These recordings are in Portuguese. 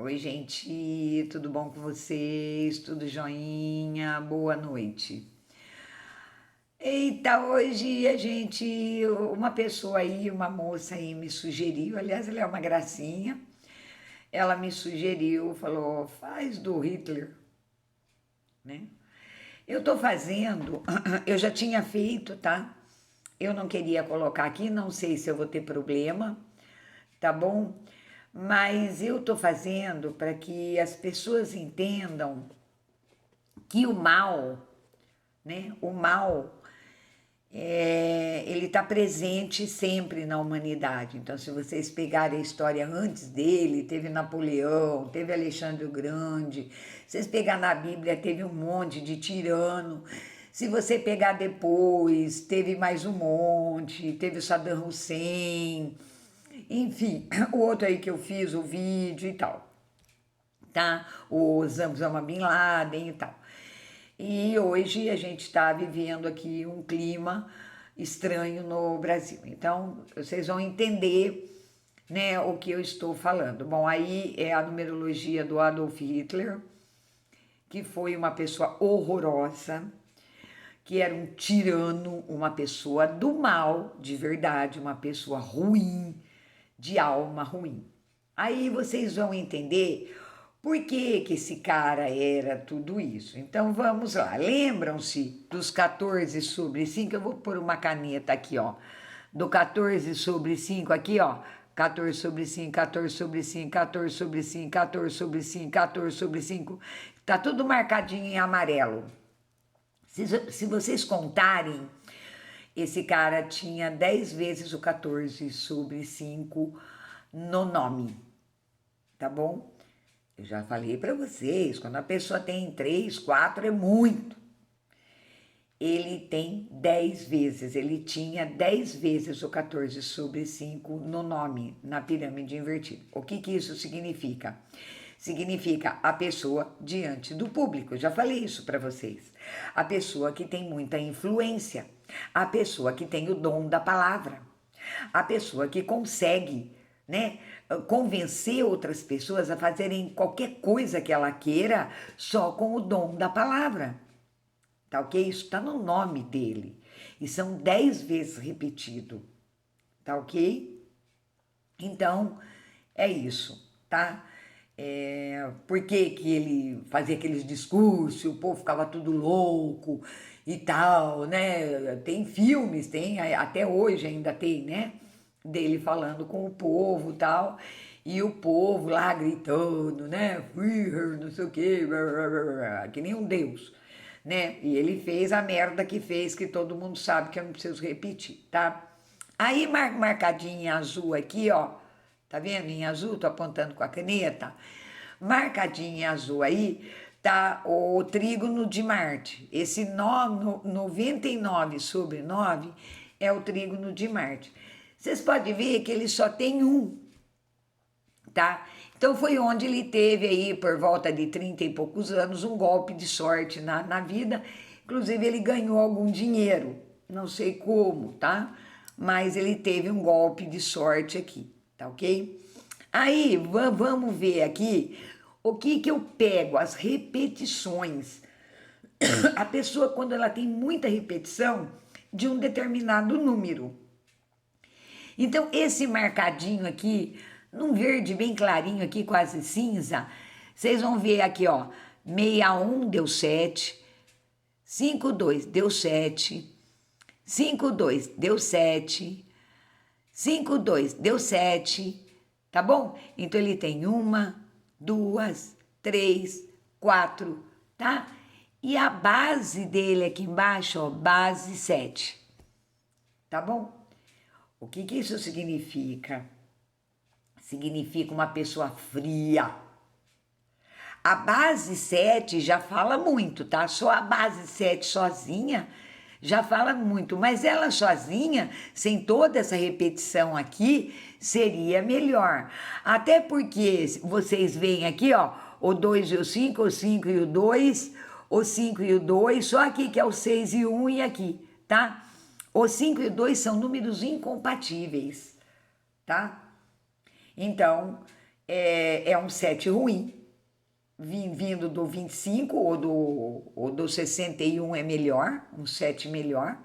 Oi, gente, tudo bom com vocês? Tudo joinha? Boa noite. Eita, hoje uma pessoa aí, uma moça aí me sugeriu, aliás, ela é uma gracinha, ela me sugeriu, falou, faz do Hitler, né? Eu tô fazendo, eu já tinha feito, tá? Eu não queria colocar aqui, não sei se eu vou ter problema, tá bom? Mas eu tô fazendo para que as pessoas entendam que o mal, né? O mal, ele está presente sempre na humanidade. Então, se vocês pegarem a história antes dele, teve Napoleão, teve Alexandre o Grande. Se vocês pegar na Bíblia, teve um monte de tirano. Se você pegar depois, teve mais um monte, teve o Saddam Hussein, enfim, o outro aí que eu fiz o vídeo e tal, tá? O Osama Bin Laden e tal. E hoje a gente está vivendo aqui um clima estranho no Brasil. Então, vocês vão entender, né, o que eu estou falando. Bom, aí é a numerologia do Adolf Hitler, que foi uma pessoa horrorosa, que era um tirano, uma pessoa do mal, de verdade, uma pessoa ruim, de alma ruim. Aí vocês vão entender por que que esse cara era tudo isso. Então vamos lá. Lembram-se dos 14 sobre 5? Eu vou pôr uma caneta aqui, ó. Do 14 sobre 5 aqui, ó. 14 sobre 5, 14 sobre 5, 14 sobre 5, 14 sobre 5, 14 sobre 5. Tá tudo marcadinho em amarelo. Se vocês contarem, esse cara tinha 10 vezes o 14 sobre 5 no nome, tá bom? Eu já falei para vocês, quando a pessoa tem 3, 4 é muito. Ele tem 10 vezes, ele tinha 10 vezes o 14 sobre 5 no nome, na pirâmide invertida. O que que isso significa? Significa a pessoa diante do público, eu já falei isso para vocês. A pessoa que tem muita influência, a pessoa que tem o dom da palavra, a pessoa que consegue, né, convencer outras pessoas a fazerem qualquer coisa que ela queira só com o dom da palavra. Tá ok? Isso está no nome dele. E são 10 vezes repetido. Tá ok? Então, é isso, tá? Por que que ele fazia aqueles discursos, o povo ficava tudo louco e tal, né? Tem filmes, tem, até hoje ainda tem, né? Dele falando com o povo e tal, e o povo lá gritando, né? Führer, não sei o quê, que nem um deus, né? E ele fez a merda que fez, que todo mundo sabe, que eu não preciso repetir, tá? Aí marcadinho em azul aqui, ó, tá vendo? Em azul, tô apontando com a caneta. Marcadinho em azul aí, tá o trígono de Marte. Esse 99 sobre 9 é o trígono de Marte. Vocês podem ver que ele só tem um, tá? Então foi onde ele teve aí, por volta de 30 e poucos anos, um golpe de sorte na vida. Inclusive ele ganhou algum dinheiro, não sei como, tá? Mas ele teve um golpe de sorte aqui, tá ok? Aí vamos ver aqui o que que eu pego, as repetições. A pessoa, quando ela tem muita repetição de um determinado número. Então, esse marcadinho aqui, num verde bem clarinho aqui, quase cinza, vocês vão ver aqui, ó, 61 deu 7, 52 deu 7, 52 deu 7, 52 deu 7, tá bom? Então, ele tem 1, 2, 3, 4, tá? E a base dele aqui embaixo, ó, base 7, tá bom? O que que isso significa? Significa uma pessoa fria. A base 7 já fala muito, tá? Só a base 7 sozinha já fala muito, mas ela sozinha, sem toda essa repetição aqui, seria melhor. Até porque vocês veem aqui, ó, o 2 e o 5, o 5 e o 2, o 5 e o 2, só aqui que é o 6 e o 1 e aqui, tá? O 5 e o 2 são números incompatíveis, tá? Então, é um 7 ruim, vindo do 25 ou do 61 é melhor, um 7 melhor,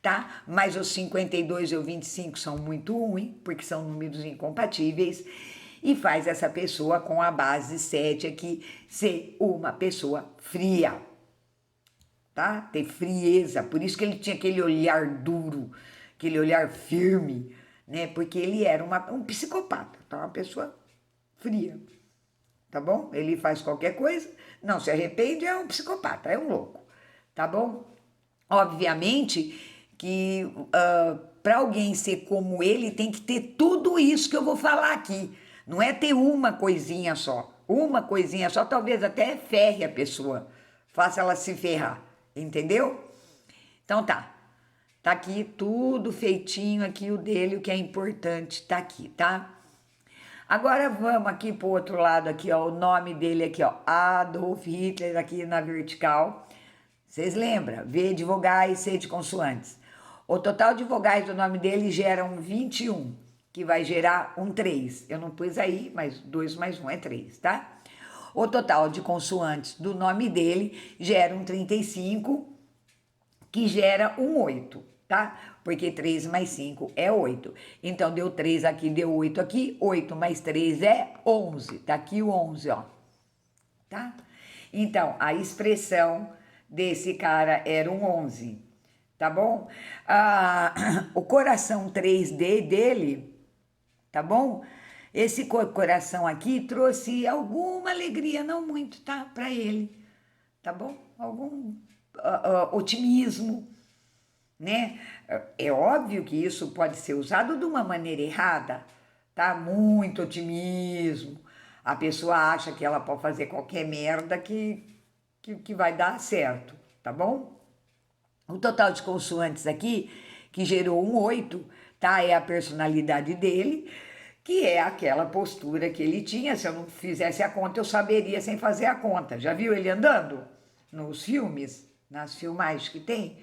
tá? Mas os 52 e o 25 são muito ruins, porque são números incompatíveis, e faz essa pessoa com a base 7 aqui ser uma pessoa fria, tá? Ter frieza, por isso que ele tinha aquele olhar duro, aquele olhar firme, né? Porque ele era um psicopata, tá? Uma pessoa fria, tá bom? Ele faz qualquer coisa, não se arrepende, é um psicopata, é um louco, tá bom? Obviamente que para alguém ser como ele tem que ter tudo isso que eu vou falar aqui. Não é ter uma coisinha só. Uma coisinha só talvez até ferre a pessoa, faça ela se ferrar, entendeu? Então tá. Tá aqui tudo feitinho aqui o dele, o que é importante tá aqui, tá? Agora vamos aqui pro outro lado aqui, ó, o nome dele aqui, ó, Adolf Hitler aqui na vertical. Vocês lembram? V de vogais, C de consoantes. O total de vogais do nome dele gera um 21, que vai gerar um 3. Eu não pus aí, mas 2 mais 1 é 3, tá? O total de consoantes do nome dele gera um 35, que gera um 8, tá? Porque 3 mais 5 é 8. Então, deu 3 aqui, deu 8 aqui. 8 mais 3 é 11. Tá aqui o 11, ó. Tá? Então, a expressão desse cara era um 11, tá bom? O coração 3D dele, tá bom? Esse coração aqui trouxe alguma alegria, não muito, tá? Para ele, tá bom? Algum otimismo, né? É óbvio que isso pode ser usado de uma maneira errada, tá? Muito otimismo. A pessoa acha que ela pode fazer qualquer merda que vai dar certo, tá bom? O total de consoantes aqui, que gerou um 8, tá? É a personalidade dele, que é aquela postura que ele tinha. Se eu não fizesse a conta, eu saberia sem fazer a conta. Já viu ele andando nos filmes, nas filmagens que tem,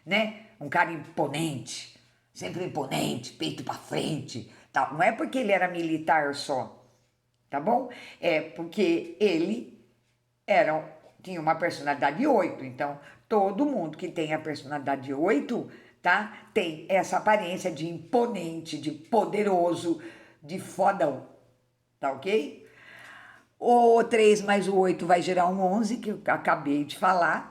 né? Um cara imponente, sempre imponente, peito pra frente, tal. Não é porque ele era militar só, tá bom? É porque ele tinha uma personalidade 8, então todo mundo que tem a personalidade 8, tá? Tem essa aparência de imponente, de poderoso, de fodão, tá ok? O 3 mais o 8 vai gerar um 11, que eu acabei de falar,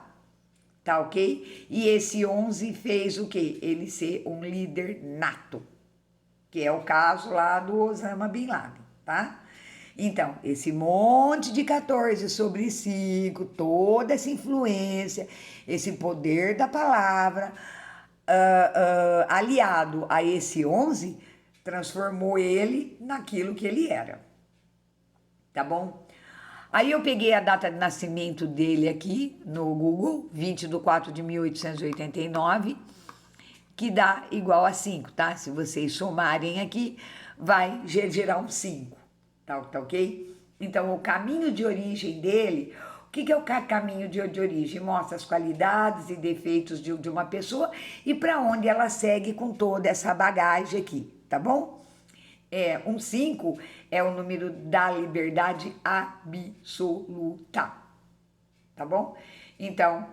tá ok? E esse 11 fez o quê? Ele ser um líder nato, que é o caso lá do Osama Bin Laden, tá? Então, esse monte de 14 sobre 5, toda essa influência, esse poder da palavra, aliado a esse 11, transformou ele naquilo que ele era, tá bom? Aí eu peguei a data de nascimento dele aqui no Google, 20 de 4 de 1889, que dá igual a 5, tá? Se vocês somarem aqui, vai gerar um 5, tá ok? Então, o caminho de origem dele, o que é o caminho de origem? Mostra as qualidades e defeitos de uma pessoa e para onde ela segue com toda essa bagagem aqui, tá bom? Um 5 é o número da liberdade absoluta, tá bom? Então,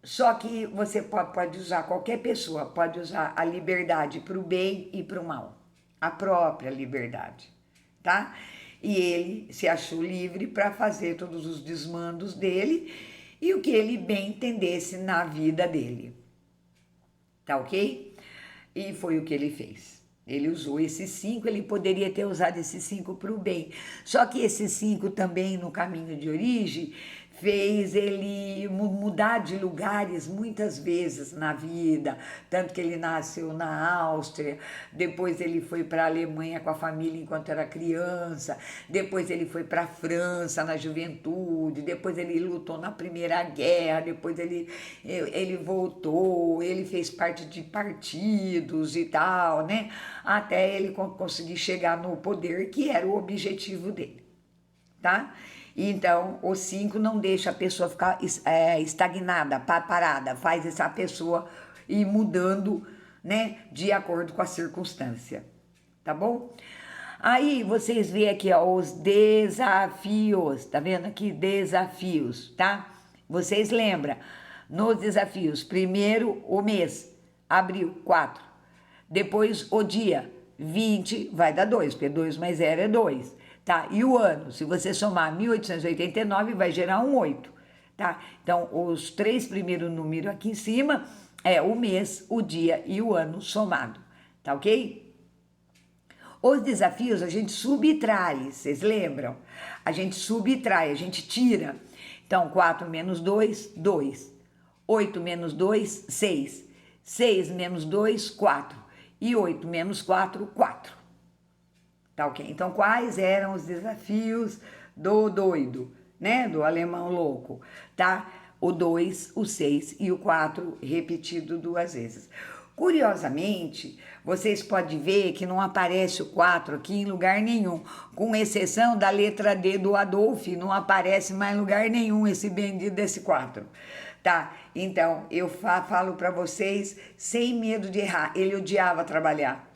só que você pode usar, qualquer pessoa pode usar a liberdade para o bem e para o mal, a própria liberdade, tá? E ele se achou livre para fazer todos os desmandos dele e o que ele bem entendesse na vida dele, tá ok? E foi o que ele fez. Ele usou esse 5, ele poderia ter usado esse 5 para o bem. Só que esse 5 também no caminho de origem fez ele mudar de lugares muitas vezes na vida, tanto que ele nasceu na Áustria, depois ele foi para a Alemanha com a família enquanto era criança, depois ele foi para a França na juventude, depois ele lutou na Primeira Guerra, depois ele voltou, ele fez parte de partidos e tal, né? Até ele conseguir chegar no poder, que era o objetivo dele, tá? Então, o 5 não deixa a pessoa ficar estagnada, parada, faz essa pessoa ir mudando, né, de acordo com a circunstância, tá bom? Aí vocês veem aqui, ó, os desafios, tá vendo aqui? Desafios, tá? Vocês lembram, nos desafios, primeiro o mês, abril, 4. Depois o dia, 20, vai dar 2, porque 2 mais 0 é 2, tá? E o ano, se você somar 1889, vai gerar um 8, tá? Então, os 3 primeiros números aqui em cima é o mês, o dia e o ano somado, tá ok? Os desafios a gente subtrai, vocês lembram? A gente subtrai, a gente tira. Então, 4 menos 2, 2. 8 menos 2, 6. 6 menos 2, 4. E 8 menos 4, 4. Tá ok? Então, quais eram os desafios do doido, né? Do alemão louco, tá? O 2, o 6 e o 4 repetido 2 vezes. Curiosamente, vocês podem ver que não aparece o 4 aqui em lugar nenhum, com exceção da letra D do Adolf, não aparece mais em lugar nenhum esse bendito desse 4. Tá? Então, eu falo para vocês sem medo de errar. Ele odiava trabalhar.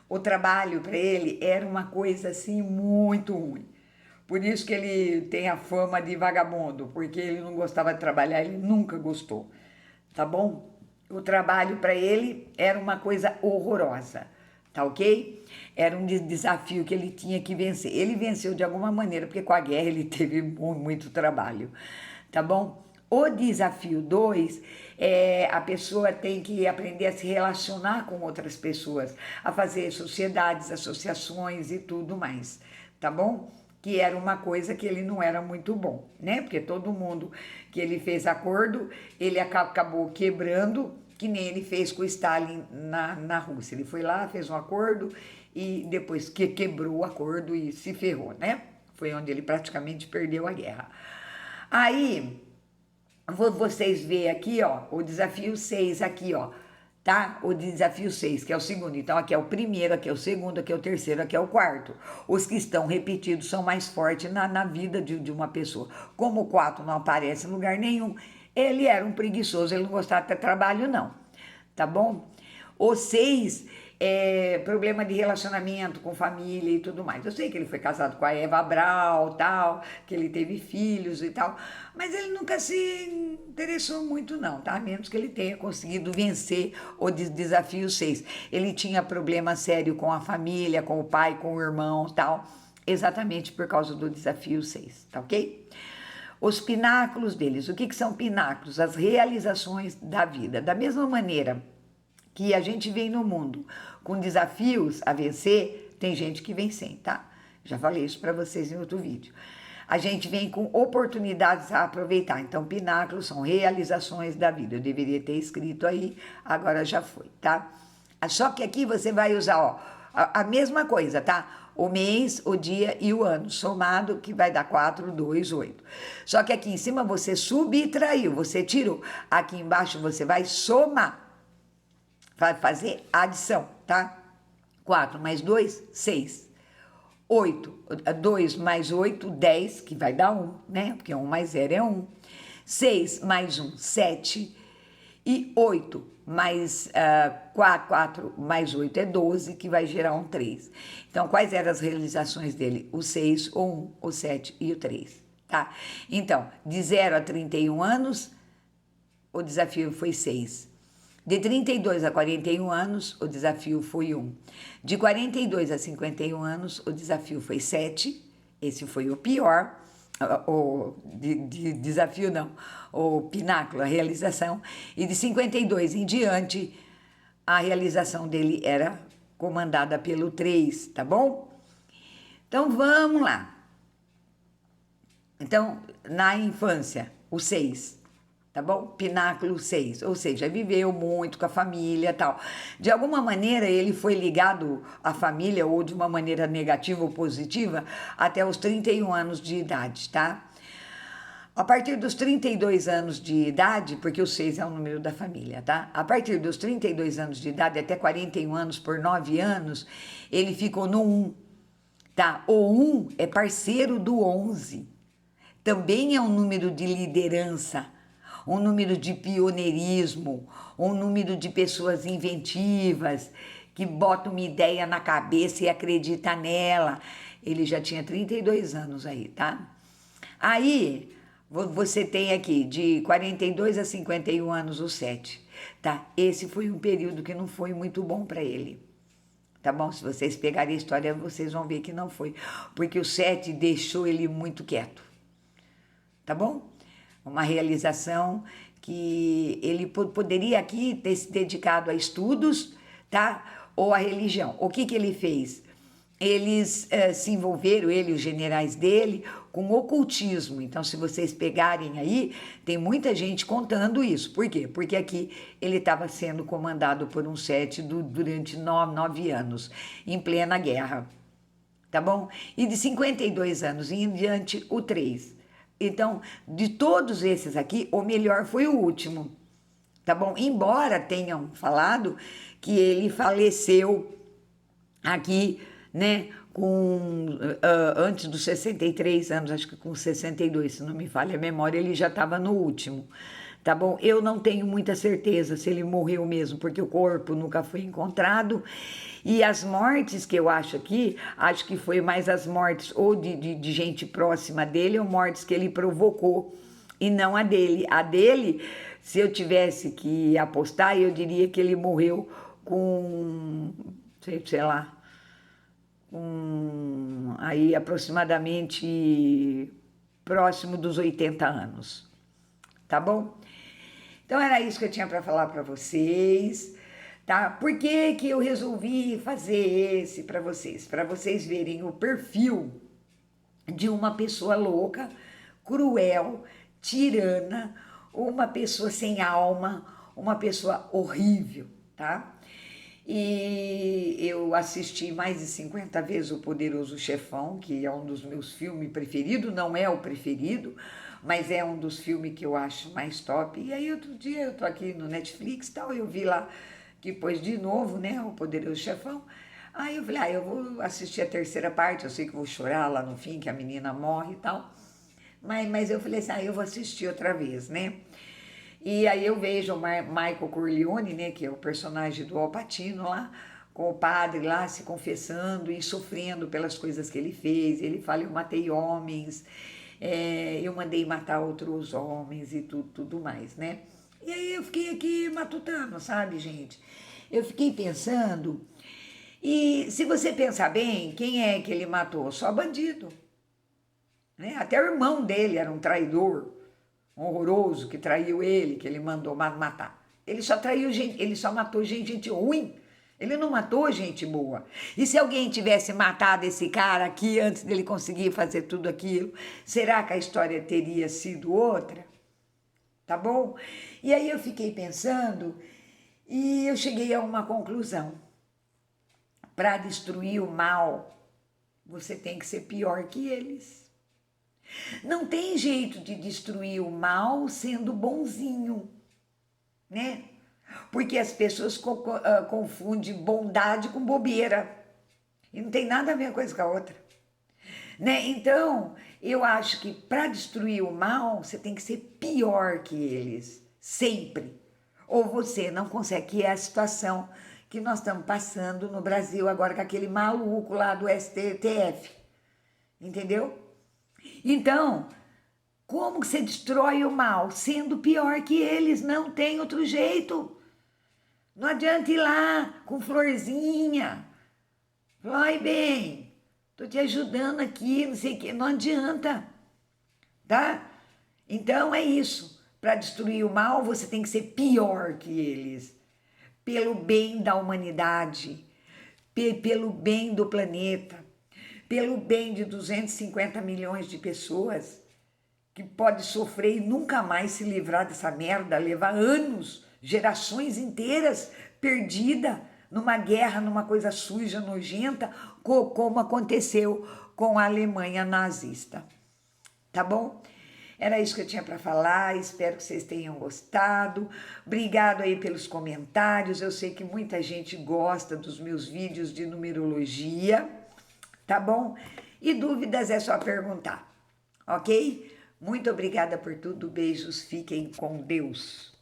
O trabalho para ele era uma coisa assim muito ruim. Por isso que ele tem a fama de vagabundo, porque ele não gostava de trabalhar, ele nunca gostou. Tá bom? O trabalho para ele era uma coisa horrorosa, tá ok? Era um desafio que ele tinha que vencer. Ele venceu de alguma maneira, porque com a guerra ele teve muito trabalho, tá bom? O desafio 2 é a pessoa tem que aprender a se relacionar com outras pessoas, a fazer sociedades, associações e tudo mais, tá bom? Que era uma coisa que ele não era muito bom, né? Porque todo mundo que ele fez acordo, ele acabou quebrando, que nem ele fez com o Stalin na Rússia. Ele foi lá, fez um acordo e depois que quebrou o acordo e se ferrou, né? Foi onde ele praticamente perdeu a guerra. Aí, vocês veem aqui, ó, o desafio 6 aqui, ó, tá? O desafio 6, que é o segundo. Então, aqui é o primeiro, aqui é o segundo, aqui é o terceiro, aqui é o quarto. Os que estão repetidos são mais fortes na vida de uma pessoa. Como o 4 não aparece em lugar nenhum, ele era um preguiçoso, ele não gostava de ter trabalho, não. Tá bom? O 6 é problema de relacionamento com família e tudo mais. Eu sei que ele foi casado com a Eva Braun, tal, que ele teve filhos e tal, mas ele nunca se interessou muito não, tá? A menos que ele tenha conseguido vencer o desafio 6. Ele tinha problema sério com a família, com o pai, com o irmão, tal, exatamente por causa do desafio 6, tá ok? Os pináculos deles, o que são pináculos? As realizações da vida. Da mesma maneira que a gente vem no mundo com desafios a vencer, tem gente que vem sem, tá? Já falei isso para vocês em outro vídeo. A gente vem com oportunidades a aproveitar. Então, pináculos são realizações da vida. Eu deveria ter escrito aí, agora já foi, tá? Só que aqui você vai usar, ó, a mesma coisa, tá? O mês, o dia e o ano, somado, que vai dar 4, 2, 8. Só que aqui em cima você subtraiu, você tirou. Aqui embaixo você vai somar. Vai fazer adição, tá? 4 mais 2, 6. 8, 2 mais 8, 10, que vai dar 1, né? Porque 1 mais 0 é 1. 6 mais 1, 7. E 8 mais 4 mais 8 é 12, que vai gerar um 3. Então, quais eram as realizações dele? O 6, o 1, o 7 e o 3, tá? Então, de 0 a 31 anos, o desafio foi 6. De 32 a 41 anos, o desafio foi 1. De 42 a 51 anos, o desafio foi 7. Esse foi o pior. Desafio não, o pináculo, a realização. E de 52 em diante, a realização dele era comandada pelo 3, tá bom? Então, vamos lá. Então, na infância, o 6. Tá bom? Pináculo 6, ou seja, viveu muito com a família e tal. De alguma maneira ele foi ligado à família, ou de uma maneira negativa ou positiva, até os 31 anos de idade, tá? A partir dos 32 anos de idade, porque o 6 é o número da família, tá? A partir dos 32 anos de idade, até 41 anos, por 9 anos, ele ficou no 1, tá? O 1 é parceiro do 11. Também é um número de liderança, um número de pioneirismo, um número de pessoas inventivas, que bota uma ideia na cabeça e acredita nela. Ele já tinha 32 anos aí, tá? Aí, você tem aqui de 42 a 51 anos o 7, tá? Esse foi um período que não foi muito bom para ele, tá bom? Se vocês pegarem a história, vocês vão ver que não foi, porque o 7 deixou ele muito quieto, tá bom? Uma realização que ele poderia aqui ter se dedicado a estudos, tá? Ou a religião. O que ele fez? Eles se envolveram, ele e os generais dele, com ocultismo. Então, se vocês pegarem aí, tem muita gente contando isso. Por quê? Porque aqui ele estava sendo comandado por um 7 durante 9 anos, em plena guerra. Tá bom? E de 52 anos em diante, o 3. Então, de todos esses aqui, o melhor foi o último. Tá bom? Embora tenham falado que ele faleceu aqui, né, antes dos 63 anos, acho que com 62, se não me falha a memória, ele já estava no último, tá bom? Eu não tenho muita certeza se ele morreu mesmo, porque o corpo nunca foi encontrado, e as mortes que eu acho aqui, acho que foi mais as mortes ou de gente próxima dele, ou mortes que ele provocou, e não a dele. A dele, se eu tivesse que apostar, eu diria que ele morreu com, sei lá, aí aproximadamente próximo dos 80 anos, tá bom? Então era isso que eu tinha para falar para vocês, tá? Por que que eu resolvi fazer esse para vocês? Para vocês verem o perfil de uma pessoa louca, cruel, tirana, uma pessoa sem alma, uma pessoa horrível, tá? E eu assisti mais de 50 vezes O Poderoso Chefão, que é um dos meus filmes preferidos, não é o preferido, mas é um dos filmes que eu acho mais top. E aí outro dia eu tô aqui no Netflix e tal, eu vi lá que pôs de novo, né, O Poderoso Chefão. Aí eu falei, eu vou assistir a terceira parte, eu sei que vou chorar lá no fim, que a menina morre e tal. Mas eu falei assim, eu vou assistir outra vez, né? E aí eu vejo o Michael Corleone, né, que é o personagem do Al Pacino lá, com o padre lá se confessando e sofrendo pelas coisas que ele fez. Ele fala, eu matei homens, eu mandei matar outros homens e tudo mais, né? E aí eu fiquei aqui matutando, sabe, gente? Eu fiquei pensando, e se você pensar bem, quem é que ele matou? Só bandido, né? Até o irmão dele era um traidor, horroroso, que traiu ele, que ele mandou matar. Ele só traiu gente, ele só matou gente ruim. Ele não matou gente boa. E se alguém tivesse matado esse cara aqui antes dele conseguir fazer tudo aquilo, será que a história teria sido outra? Tá bom? E aí eu fiquei pensando e eu cheguei a uma conclusão. Para destruir o mal, você tem que ser pior que eles. Não tem jeito de destruir o mal sendo bonzinho, né? Porque as pessoas confundem bondade com bobeira. E não tem nada a ver uma coisa com a outra, né? Então, eu acho que para destruir o mal, você tem que ser pior que eles, sempre. Ou você não consegue, que é a situação que nós estamos passando no Brasil agora com aquele maluco lá do STF, entendeu? Então, como que você destrói o mal? Sendo pior que eles, não tem outro jeito. Não adianta ir lá com florzinha. Vai bem, tô te ajudando aqui, não sei o que, não adianta, tá? Então é isso. Para destruir o mal, você tem que ser pior que eles. Pelo bem da humanidade, pelo bem do planeta, pelo bem de 250 milhões de pessoas que pode sofrer e nunca mais se livrar dessa merda, levar anos, gerações inteiras perdida numa guerra, numa coisa suja, nojenta, como aconteceu com a Alemanha nazista. Tá bom? Era isso que eu tinha para falar, espero que vocês tenham gostado. Obrigado aí pelos comentários, eu sei que muita gente gosta dos meus vídeos de numerologia, tá bom? E dúvidas é só perguntar, ok? Muito obrigada por tudo, beijos, fiquem com Deus.